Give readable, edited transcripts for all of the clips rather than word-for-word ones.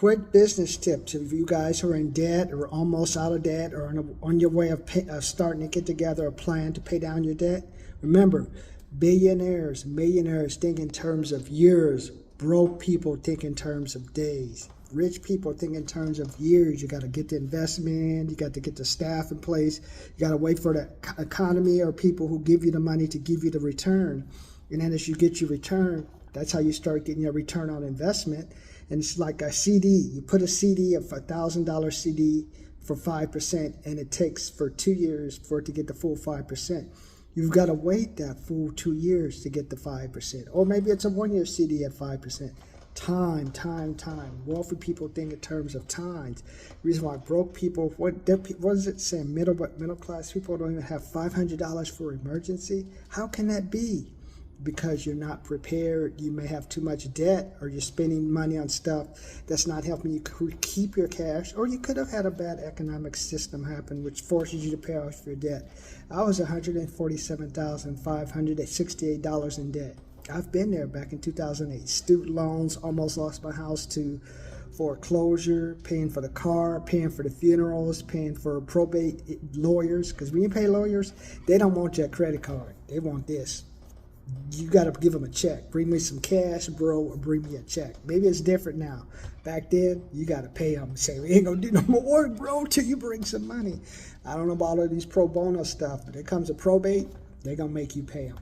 quick business tips if you guys are in debt or almost out of debt or on your way of starting to get together a plan to pay down your debt. Remember, billionaires, millionaires think in terms of years. Broke people think in terms of days. Rich people think in terms of years. You got to get the investment in. You got to get the staff in place. You got to wait for the economy or people who give you the money to give you the return. And then as you get your return, that's how you start getting your return on investment. And it's like a CD. You put a CD of $1,000 CD for 5%, and it takes for 2 years for it to get the full 5%. You've got to wait that full 2 years to get the 5%. Or maybe it's a 1-year CD at 5%. Time. Wealthy people think in terms of times. The reason why broke people, what does it say? Middle class people don't even have $500 for emergency. How can that be? Because you're not prepared. You may have too much debt, or you're spending money on stuff that's not helping you keep your cash, or you could have had a bad economic system happen which forces you to pay off your debt. I was $147,568 in debt. I've been there back in 2008. Student loans, almost lost my house to foreclosure, paying for the car, paying for the funerals, paying for probate lawyers. Because when you pay lawyers, they don't want your credit card. They want this. You got to give them a check. Bring me some cash, bro, or bring me a check. Maybe it's different now. Back then, you got to pay them and say, we ain't going to do no more work, bro, till you bring some money. I don't know about all these pro bono stuff, but it comes to probate, they're going to make you pay them.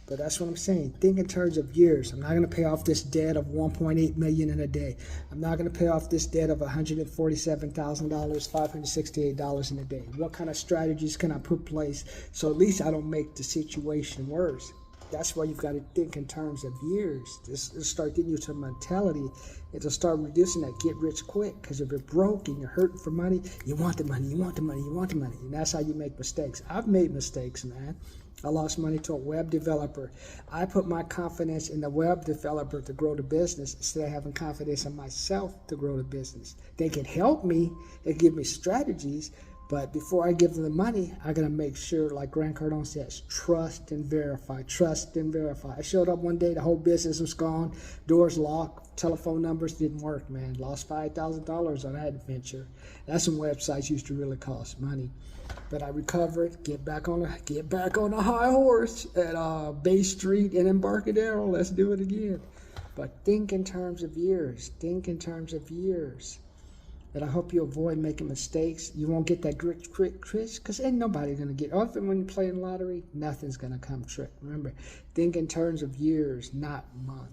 But that's what I'm saying. Think in terms of years. I'm not going to pay off this debt of $1.8 million in a day. I'm not going to pay off this debt of $147,000, $568 in a day. What kind of strategies can I put in place so at least I don't make the situation worse? That's why you've got to think in terms of years. Just start getting you to a mentality and to start reducing that get rich quick. Because if you're broke and you're hurting for money, you want the money, you want the money, you want the money. And that's how you make mistakes. I've made mistakes, man. I lost money to a web developer. I put my confidence in the web developer to grow the business instead of having confidence in myself to grow the business. They can help me and give me strategies, but before I give them the money, I got to make sure, like Grant Cardone says, trust and verify, trust and verify. I showed up one day, the whole business was gone, doors locked, telephone numbers didn't work, man. Lost $5,000 on that adventure. That's some websites used to really cost money. But I recovered, get back on the high horse at Bay Street and Embarcadero. Let's do it again. But think in terms of years. Think in terms of years. And I hope you avoid making mistakes. You won't get that grit, because ain't nobody going to get. Often when you're playing lottery, nothing's going to come trick. Remember, think in terms of years, not months.